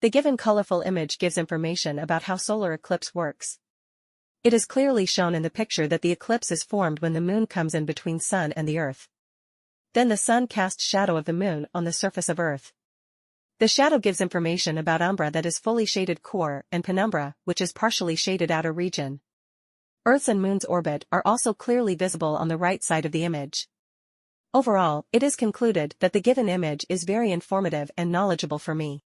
The given colorful image gives information about how solar eclipse works. It is clearly shown in the picture that the eclipse is formed when the moon comes in between sun and the earth. Then the sun casts shadow of the moon on the surface of earth. The shadow gives information about umbra, that is fully shaded core, and penumbra, which is partially shaded outer region. Earth's and moon's orbit are also clearly visible on the right side of the image. Overall, it is concluded that the given image is very informative and knowledgeable for me.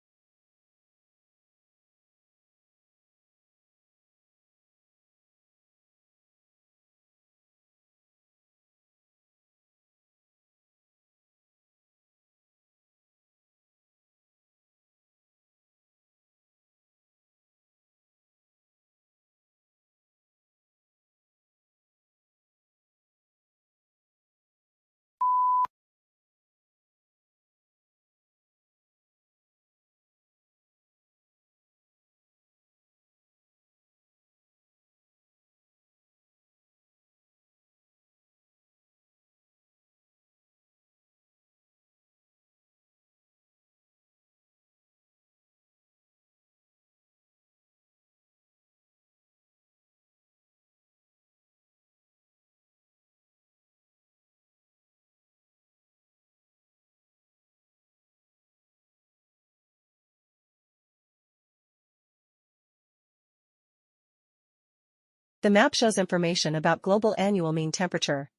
The map shows information about global annual mean temperature.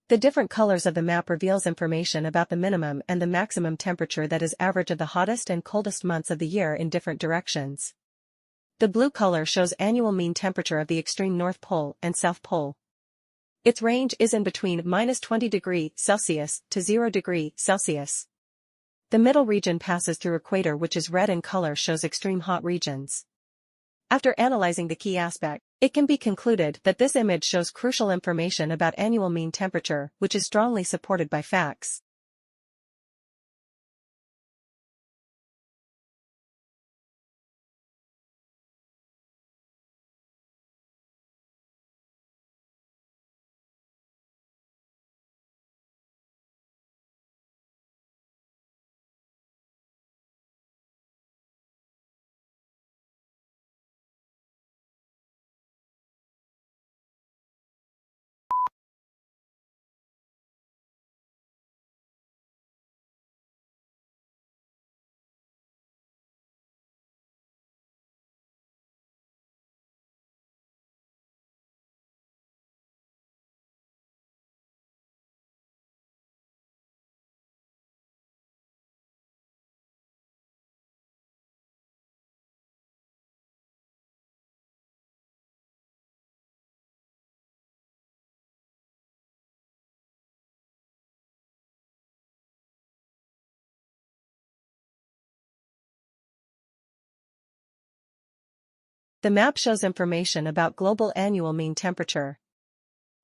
The different colors of the map reveals information about the minimum and the maximum temperature, that is average of the hottest and coldest months of the year in different directions. The blue color shows annual mean temperature of the extreme North Pole and South Pole. Its range is in between -20°C to 0°C. The middle region passes through equator, which is red in color, shows extreme hot regions. After analyzing the key aspect, it can be concluded that this image shows crucial information about annual mean temperature, which is strongly supported by facts. The map shows information about global annual mean temperature.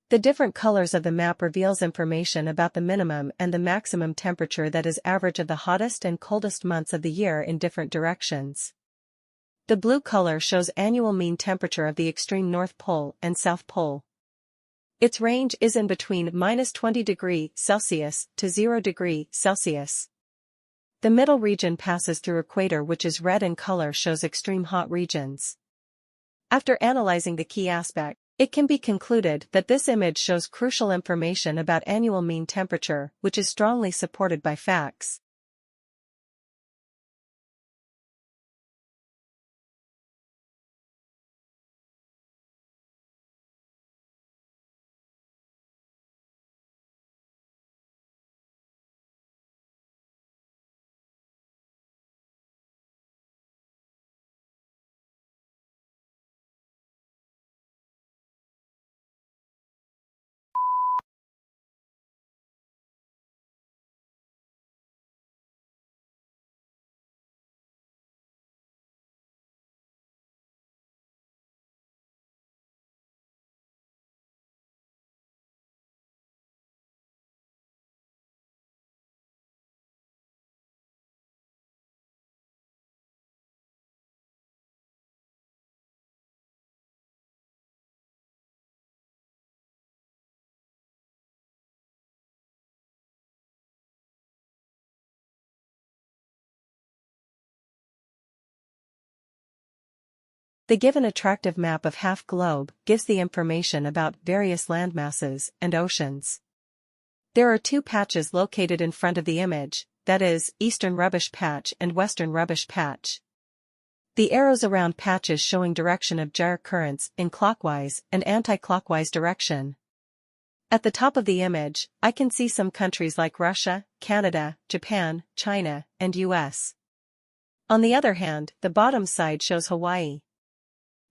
The different colors of the map reveals information about the minimum and the maximum temperature, that is average of the hottest and coldest months of the year in different directions. The blue color shows annual mean temperature of the extreme North Pole and South Pole. Its range is in between -20°C to 0°C. The middle region passes through equator, which is red in color, shows extreme hot regions. After analyzing the key aspect, it can be concluded that this image shows crucial information about annual mean temperature, which is strongly supported by facts. The given attractive map of half globe gives the information about various landmasses and oceans. There are two patches located in front of the image, that is, Eastern Rubbish Patch and Western Rubbish Patch. The arrows around patches showing direction of gyre currents in clockwise and anti-clockwise direction. At the top of the image, I can see some countries like Russia, Canada, Japan, China, and US. On the other hand, the bottom side shows Hawaii.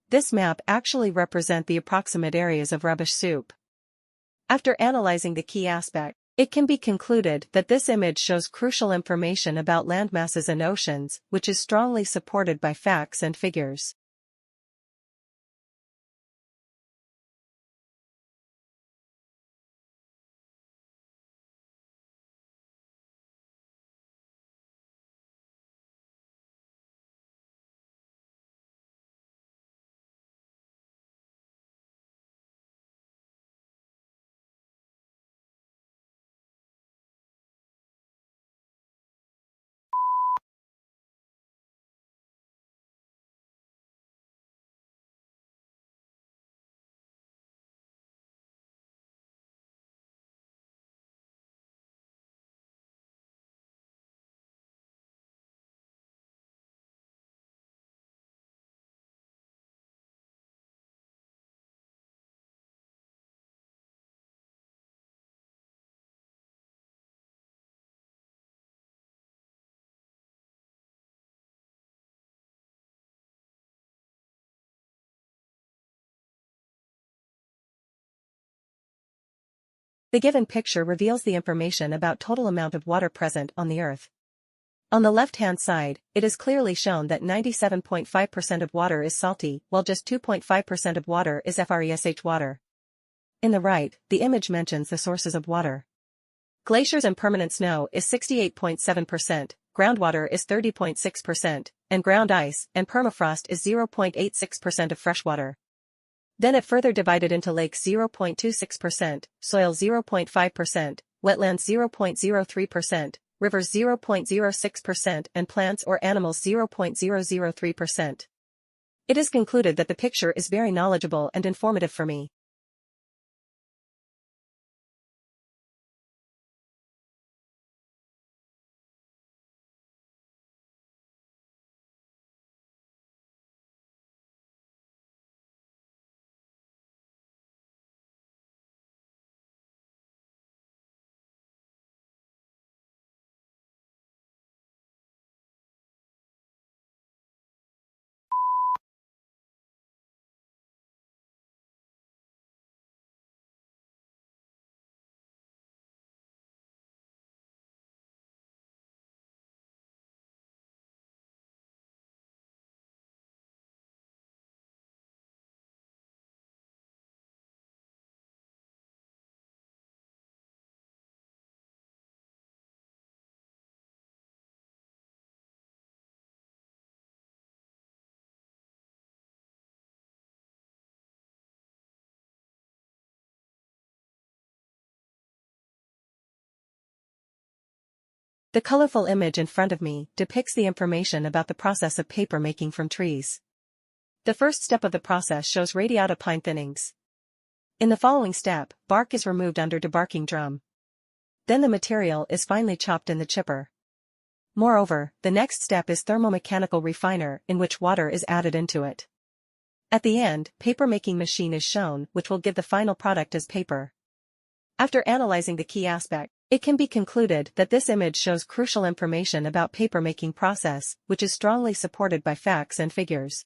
This map actually represents the approximate areas of rubbish soup. After analyzing the key aspect, it can be concluded that this image shows crucial information about landmasses and oceans, which is strongly supported by facts and figures. The given picture reveals the information about total amount of water present on the Earth. On the left-hand side, it is clearly shown that 97.5% of water is salty, while just 2.5% of water is fresh water. In the right, the image mentions the sources of water. Glaciers and permanent snow is 68.7%, groundwater is 30.6%, and ground ice and permafrost is 0.86% of freshwater. Then it further divided into lakes 0.26%, soil 0.5%, wetlands 0.03%, rivers 0.06% and plants or animals 0.003%. It is concluded that the picture is very knowledgeable and informative for me. The colorful image in front of me depicts the information about the process of paper making from trees. The first step of the process shows radiata pine thinnings. In the following step, bark is removed under debarking drum. Then the material is finely chopped in the chipper. Moreover, the next step is thermomechanical refiner in which water is added into it. At the end, paper making machine is shown which will give the final product as paper. After analyzing the key aspect, it can be concluded that this image shows crucial information about paper making process, which is strongly supported by facts and figures.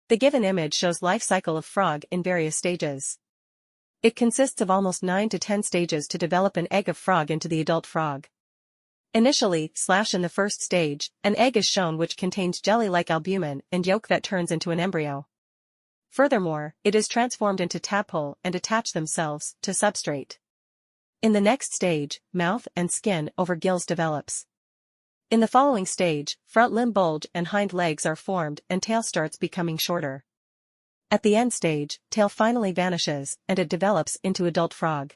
The given image shows life cycle of frog in various stages. It consists of almost 9 to 10 stages to develop an egg of frog into the adult frog. Initially, in the first stage, an egg is shown which contains jelly-like albumin and yolk that turns into an embryo. Furthermore, it is transformed into tadpole and attach themselves to substrate. In the next stage, mouth and skin over gills develops. In the following stage, front limb bulge and hind legs are formed and tail starts becoming shorter. At the end stage, tail finally vanishes and it develops into adult frog.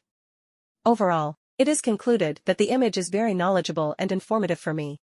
Overall, it is concluded that the image is very knowledgeable and informative for me.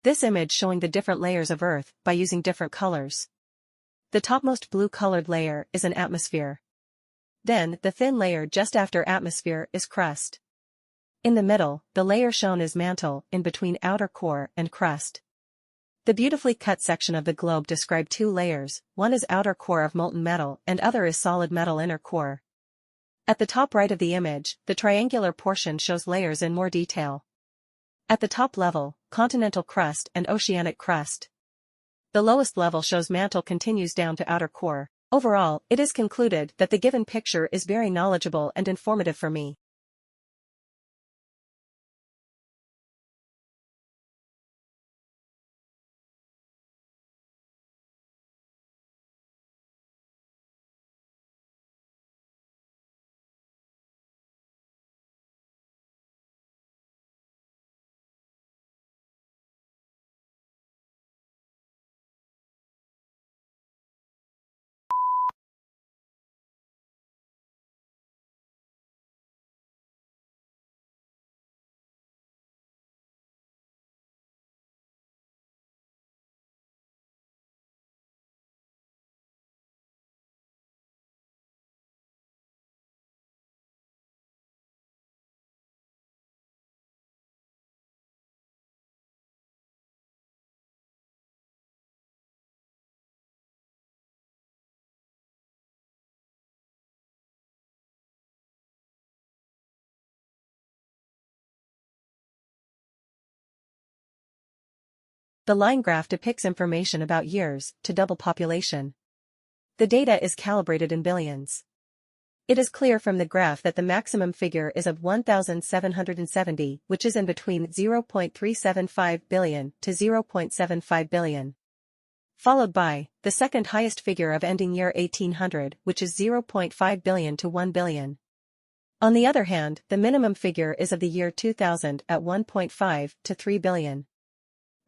This image showing the different layers of Earth by using different colors. The topmost blue-colored layer is an atmosphere. Then, the thin layer just after atmosphere is crust. In the middle, the layer shown is mantle, in between outer core and crust. The beautifully cut section of the globe describe two layers, one is outer core of molten metal and other is solid metal inner core. At the top right of the image, the triangular portion shows layers in more detail. At the top level, continental crust and oceanic crust. The lowest level shows mantle continues down to outer core. Overall, it is concluded that the given picture is very knowledgeable and informative for me. The line graph depicts information about years to double population. The data is calibrated in billions. It is clear from the graph that the maximum figure is of 1,770, which is in between 0.375 billion to 0.75 billion. Followed by, the second highest figure of ending year 1800, which is 0.5 billion to 1 billion. On the other hand, the minimum figure is of the year 2000 at 1.5 to 3 billion.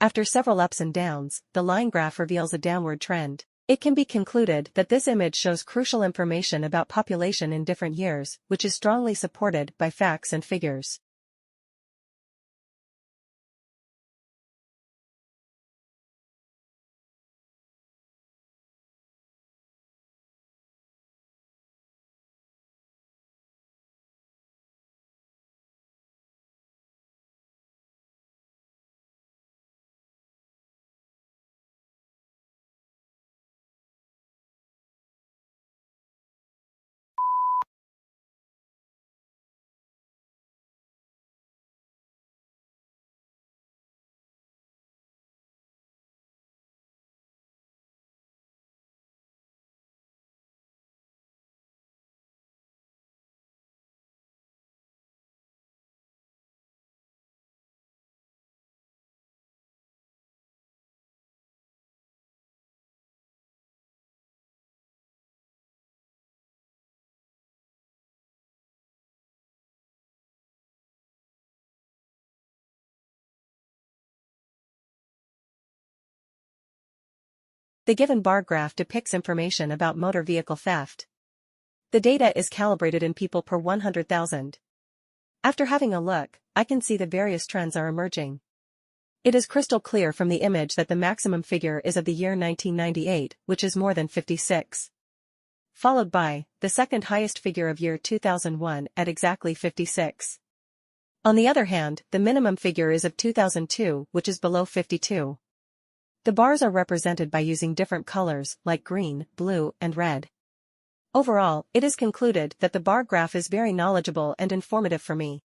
After several ups and downs, the line graph reveals a downward trend. It can be concluded that this image shows crucial information about population in different years, which is strongly supported by facts and figures. The given bar graph depicts information about motor vehicle theft. The data is calibrated in people per 100,000. After having a look, I can see the various trends are emerging. It is crystal clear from the image that the maximum figure is of the year 1998, which is more than 56. Followed by, the second highest figure of year 2001 at exactly 56. On the other hand, the minimum figure is of 2002, which is below 52. The bars are represented by using different colors, like green, blue, and red. Overall, it is concluded that the bar graph is very knowledgeable and informative for me.